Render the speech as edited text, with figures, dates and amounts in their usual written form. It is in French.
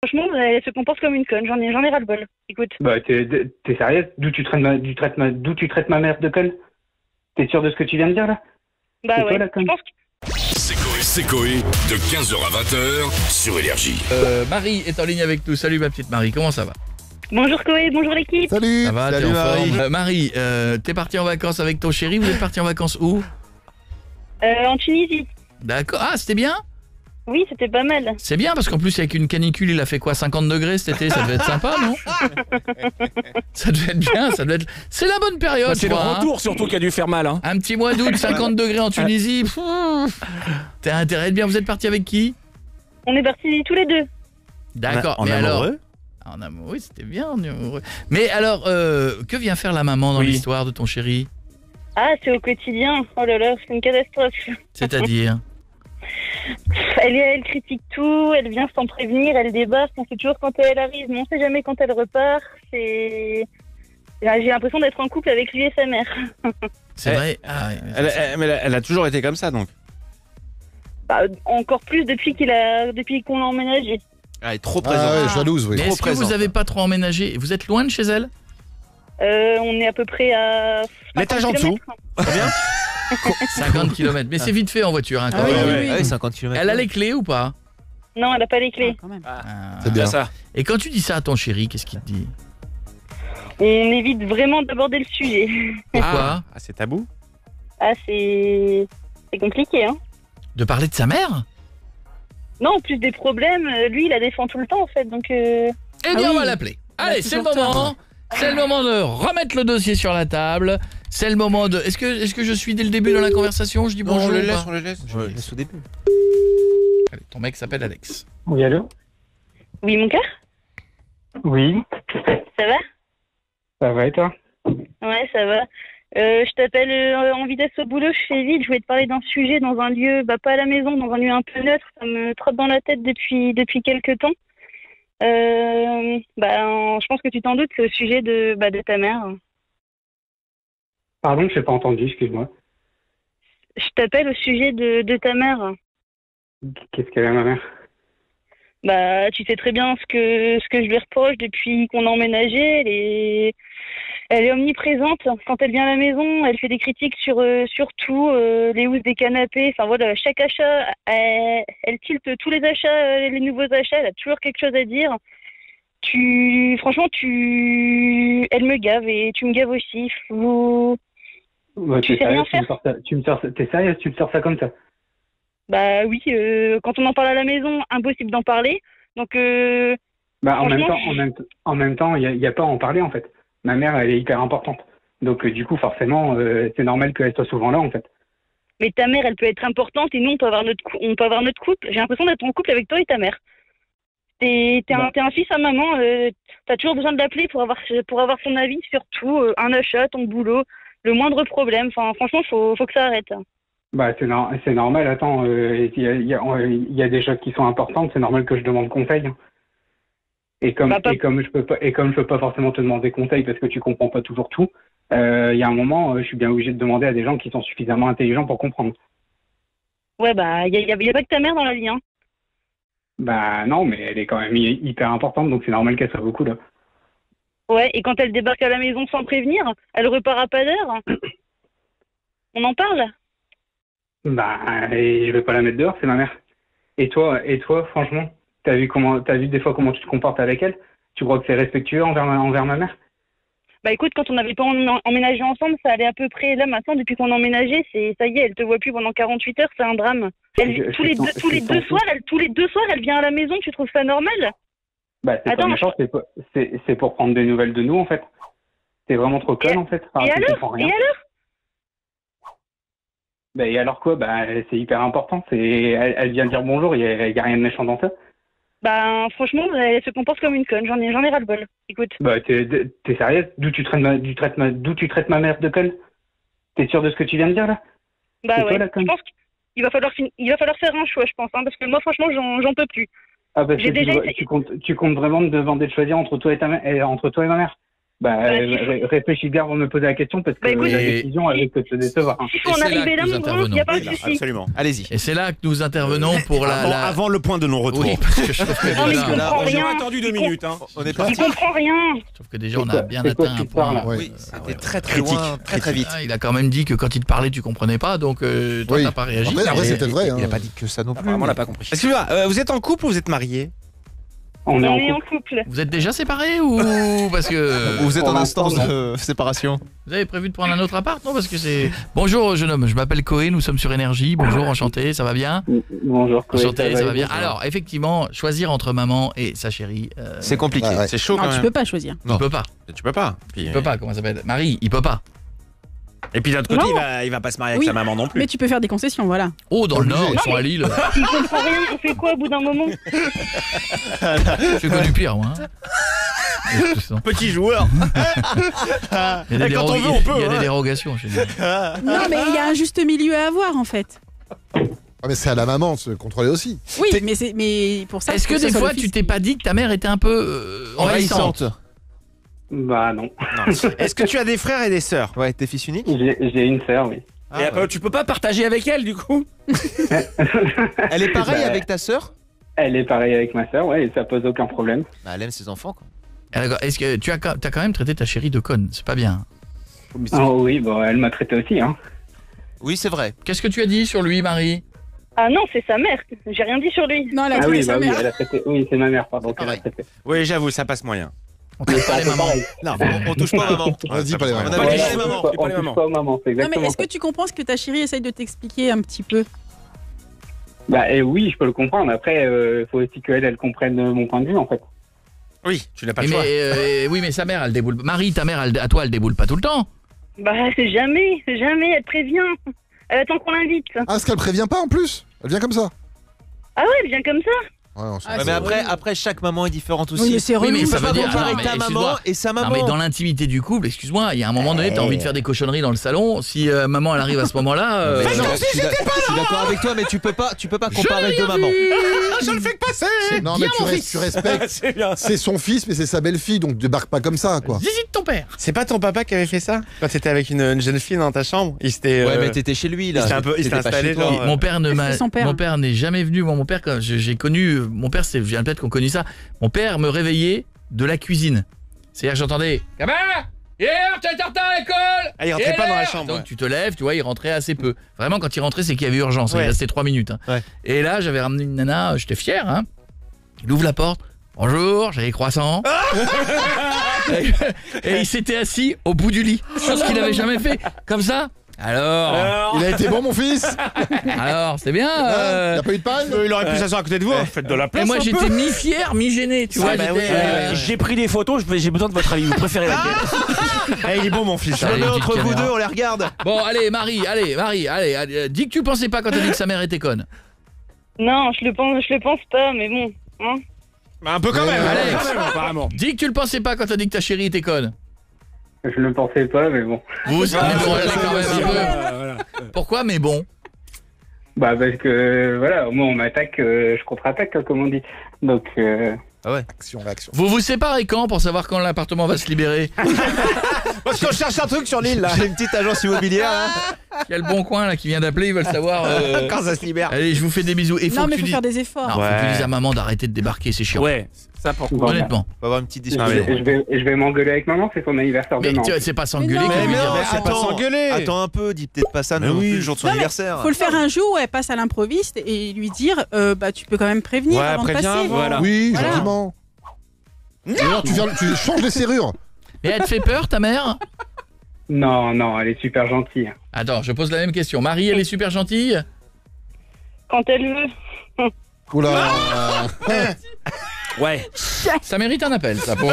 Franchement, elle se comporte comme une conne, j'en ai ras-le-bol. Écoute. Bah, t'es sérieuse? D'où tu traites ma mère de conne? T'es sûr de ce que tu viens de dire, là? Bah C'est ouais, toi, la conne? je pense que... C'est Coé, de 15h à 20h sur Énergie. Marie est en ligne avec nous. Salut ma petite Marie, comment ça va? Bonjour Koé, bonjour l'équipe. Salut. Ça va, t'es Salut en Marie. forme? Marie, t'es partie en vacances avec ton chéri, vous êtes partie en vacances où? En Tunisie. D'accord, ah c'était bien? Oui, c'était pas mal. C'est bien parce qu'en plus avec une canicule il a fait quoi, 50 degrés cet été, ça devait être sympa non? Ça devait être bien, ça devait être... C'est la bonne période. C'est le quoi, retour surtout qui a dû faire mal. Hein. Un petit mois d'août, 50 degrés en Tunisie. T'as intérêt de bien, vous êtes partis avec qui? On est partis tous les deux. D'accord, En mais alors... amoureux. En amoureux, oui, c'était bien en amoureux. Mais alors, que vient faire la maman dans l'histoire de ton chéri? Ah, c'est au quotidien. Oh là là, c'est une catastrophe. C'est-à-dire? Elle critique tout, elle vient sans prévenir, elle débarque, on sait toujours quand elle arrive, mais on sait jamais quand elle repart. J'ai l'impression d'être en couple avec lui et sa mère. C'est vrai. Ah, ouais. Elle a toujours été comme ça donc. Bah, encore plus depuis qu'on l'a emménagé. Elle est trop présente. Ah ouais, jalouse, oui. Mais Trop est-ce que vous présente. avez pas trop emménagé? Vous êtes loin de chez elle? On est à peu près à... 50 L'étage en dessous. kilomètres. 50 km. Mais c'est vite fait en voiture. Hein, quand même. oui. 50 km. Elle a les clés ou pas? Non, elle a pas les clés. Ah. C'est bien. Ça. Et quand tu dis ça à ton chéri, qu'est-ce qu'il te dit? On évite vraiment d'aborder le sujet. Pourquoi? Ah, c'est tabou. Ah, c'est compliqué, hein. De parler de sa mère? Non, en plus des problèmes, lui, il la défend tout le temps, en fait, donc... Eh bien, oui. on va l'appeler. Allez, c'est le moment. C'est le moment de remettre le dossier sur la table. C'est le moment de... Est-ce que je suis dès le début dans la conversation? Je dis bonjour. on le ou laisse, pas? on le laisse. Je laisse au début. Allez, ton mec s'appelle Alex. Oui, allô? Oui, mon cœur, Oui, ça va? ça va et toi? Ouais, ça va. Je t'appelle en vitesse au boulot, je fais vite, je voulais te parler d'un sujet dans un lieu, bah pas à la maison, dans un lieu un peu neutre, ça me trotte dans la tête depuis quelques temps. Je pense que tu t'en doutes, c'est au sujet de ta mère. Pardon, je n'ai pas entendu, excuse-moi. Je t'appelle au sujet de ta mère. Qu'est-ce qu'elle a, ma mère? Bah, tu sais très bien ce que je lui reproche depuis qu'on a emménagé. Elle est omniprésente. Quand elle vient à la maison, elle fait des critiques sur tout, les housses des canapés. Enfin voilà, chaque achat, elle tilte tous les achats, les nouveaux achats. Elle a toujours quelque chose à dire. Franchement, elle me gave et tu me gaves aussi. Ouais, Tu sais rien faire. T'es sérieuse, tu me sors ça comme ça? Bah oui, quand on en parle à la maison, impossible d'en parler. Donc, Bah, en franchement, même temps, il y a pas à en parler, en fait. Ma mère, elle est hyper importante. Donc, du coup, forcément, c'est normal qu'elle soit souvent là, en fait. mais ta mère, elle peut être importante et nous, on peut avoir notre couple. J'ai l'impression d'être en couple avec toi et ta mère. T'es un fils à maman, t'as toujours besoin de l'appeler pour avoir son avis sur tout, un achat, ton boulot, le moindre problème. Enfin, franchement, faut que ça arrête. Bah, c'est normal, attends, il y a des choses qui sont importantes, c'est normal que je demande conseil. Hein. Et comme je peux pas forcément te demander conseil parce que tu comprends pas toujours tout, il y a un moment, je suis bien obligé de demander à des gens qui sont suffisamment intelligents pour comprendre. Ouais, bah, y a pas que ta mère dans la vie, hein. Bah non, mais elle est quand même hyper importante, donc c'est normal qu'elle soit beaucoup là. Ouais, et quand elle débarque à la maison sans prévenir, elle repart à pas d'heure. On en parle? Bah, et je vais pas la mettre dehors, c'est ma mère. Et toi, franchement, t'as vu des fois comment tu te comportes avec elle? Tu crois que c'est respectueux envers ma mère? Bah écoute, quand on n'avait pas emménagé ensemble, ça allait à peu près. Là maintenant, depuis qu'on a emménagé, ça y est, elle te voit plus pendant 48 heures, c'est un drame. Tous les deux soirs, elle vient à la maison. Tu trouves ça normal? Bah c'est Attends, pas méchant, c'est pour prendre des nouvelles de nous en fait. T'es vraiment trop conne en fait. Enfin, Et tu alors? comprends rien. Et alors? Bah et alors quoi? Bah c'est hyper important. Elle vient dire bonjour. Il y a rien de méchant dans ça. Bah franchement, elle se comporte comme une conne. J'en ai ras-le-bol. Écoute. Bah t'es sérieuse? D'où tu traites ma mère de conne? T'es sûr de ce que tu viens de dire là? Bah C'est ouais. toi, la conne? Je pense qu'il va falloir faire un choix, je pense, hein, parce que moi franchement, j'en peux plus. Ah parce J'ai que déjà tu comptes vraiment te demander de choisir entre toi et ma mère? Réfléchis bien avant de me poser la question parce que la décision avec que te décevoir. Il faut en arriver là, mon grand, il n'y a pas de souci. Absolument. Allez-y. Et c'est là que nous intervenons pour avant le point de non-retour. Oui, parce que je trouve que Non, mais il comprend rien. J'ai attendu 2 minutes. Il comprend rien. Je trouve que déjà on a bien atteint un point. Oui, c'était très très loin, très vite. Il a quand même dit que quand il te parlait, tu comprenais pas, donc toi t'as pas réagi. Après c'était vrai. Il a pas dit que ça non plus. Vraiment, on l'a pas compris. Excusez-moi, vous êtes en couple ou vous êtes mariés? On est en couple. Vous êtes déjà séparés ou parce que vous êtes en instance de séparation? Vous avez prévu de prendre un autre appart, non? Parce que c'est... Bonjour jeune homme, je m'appelle Coé, nous sommes sur Énergie. Bonjour, enchanté, ça va bien? Bonjour Coé. Enchanté, ça va bien. Alors, effectivement, choisir entre maman et sa chérie... c'est compliqué, c'est chaud quand même. Non, tu peux pas choisir. Tu peux pas. Tu peux pas. Il peut pas, comment ça s'appelle? Marie, il peut pas. Et puis d'un autre côté, il va pas se marier avec sa maman non plus. Mais tu peux faire des concessions, voilà. Oh, dans le Nord, ils sont à Lille. Il comprend rien, on fait quoi au bout d'un moment? J'ai connu pire, moi. Petit joueur. Il y a des dérogations chez nous. Non, mais il y a un juste milieu à avoir, en fait. Ah mais c'est à la maman de se contrôler aussi. Oui, mais pour ça... Est-ce que des fois, tu t'es pas dit que ta mère était un peu envahissante? Bah non. Est-ce que tu as des frères et des sœurs? Ouais, t'es fils unique? J'ai une sœur, oui. Et après, tu peux pas partager avec elle, du coup? Elle est pareille avec ta sœur? Elle est pareille avec ma sœur, ouais, et ça pose aucun problème. Bah, elle aime ses enfants, quoi. Alors, est-ce que t'as quand même traité ta chérie de conne? C'est pas bien. Oh oui, bon, elle m'a traité aussi, hein. Oui, c'est vrai. Qu'est-ce que tu as dit sur lui, Marie? Ah non, c'est sa mère. J'ai rien dit sur lui. Non, elle a traité sa mère. Oui, elle a traité... Oui, c'est ma mère, pardon. Oui, j'avoue, ça passe moyen. On touche pas les mamans. Non, on touche pas maman. On dit pas les mamans. On a dit les mamans. On touche pas aux mamans, c'est Non, exactement. mais est-ce que tu comprends ce que ta chérie essaye de t'expliquer un petit peu? Oui, je peux le comprendre. Après, faut aussi qu'elle comprenne mon point de vue, en fait. Oui, tu n'as pas le choix. Oui, mais sa mère, elle déboule. Marie, ta mère, à toi, elle déboule pas tout le temps. Jamais, elle prévient. Elle attend qu'on l'invite. Ah, parce qu'elle prévient pas en plus? Elle vient comme ça? Ah ouais, elle vient comme ça. Ouais, mais après, chaque maman est différente aussi. Oui, mais c'est relou. Oui, mais ça Tu peux veut pas dire comparer non, mais ta maman et sa maman. Non, mais dans l'intimité du couple, excuse-moi, il y a un moment donné, t'as envie de faire des cochonneries dans le salon. Si maman, elle arrive à ce moment-là. Je suis d'accord avec toi, mais tu peux pas comparer deux mamans. Je le fais que passer. Non, mais tu respectes. C'est son fils, mais c'est sa belle-fille, donc débarque pas comme ça, quoi. Visite ton père. C'est pas ton papa qui avait fait ça? Quand t'étais avec une jeune fille dans ta chambre? Ouais, mais t'étais chez lui, là. Il s'était installé, genre. Mon père n'est jamais venu. Mon père, quand j'ai connu. Mon père, c'est peut-être qu'on connaît ça. Mon père me réveillait de la cuisine. C'est-à-dire que j'entendais Gamin, hier, tu étais en retard à l'école. Ah, il rentrait pas dans la chambre. Donc tu te lèves, tu vois, il rentrait assez peu. Vraiment, quand il rentrait, c'est qu'il y avait urgence. Il restait 3 minutes. Hein. Ouais. Et là, j'avais ramené une nana, j'étais fier. Hein. Il ouvre la porte. Bonjour, j'ai les croissants. Et il s'était assis au bout du lit. Chose qu'il n'avait jamais fait. Comme ça. Alors, il a été bon, mon fils? Alors, c'est bien. Il n'y a pas eu de panne? Il aurait pu s'asseoir à côté de vous. Faites de la place. Et moi, j'étais mi-fier, mi-gêné. Tu vois, j'ai pris des photos, j'ai besoin de votre avis. Vous préférez laquelle? Il est bon, mon fils. Je le mets entre vous deux, on les regarde. Bon, allez, Marie, dis que tu pensais pas quand t'as dit que sa mère était conne. Non, je le pense pas, mais bon. Hein. Un peu quand même, Alex. apparemment. Dis que tu le pensais pas quand t'as dit que ta chérie était conne. Je le pensais pas, mais bon. Pourquoi, mais bon? Parce que, voilà, au moins on m'attaque, je contre-attaque, comme on dit. Donc, Ah ouais. Action. Vous vous séparez quand pour savoir quand l'appartement va se libérer? Parce qu'on cherche un truc sur l'île, là. J'ai une petite agence immobilière, là. Il y a le Bon Coin, là, qui vient d'appeler, ils veulent savoir... Quand ça se libère. Allez, je vous fais des bisous. Et Non, mais faut faire des efforts. Non, faut que tu dises à maman d'arrêter de débarquer, c'est chiant. Ouais. Ça pourquoi? Honnêtement. On va avoir une petite je discussion. vais m'engueuler avec maman, c'est son anniversaire Mais demain. c'est pas s'engueuler Mais que de lui non, dire... mais c'est pas s'engueuler. Attends un peu, dis peut-être pas ça non plus le jour de son anniversaire. Faut le faire un jour où elle passe à l'improviste et lui dire tu peux quand même prévenir avant de passer. Voilà. Oui, gentiment. D'ailleurs, tu changes les serrures. Mais elle te fait peur, ta mère? Non, elle est super gentille. Attends, je pose la même question. Marie, elle est super gentille? Quand elle veut. Oula. Ouais. Ça mérite un appel, ça, pour...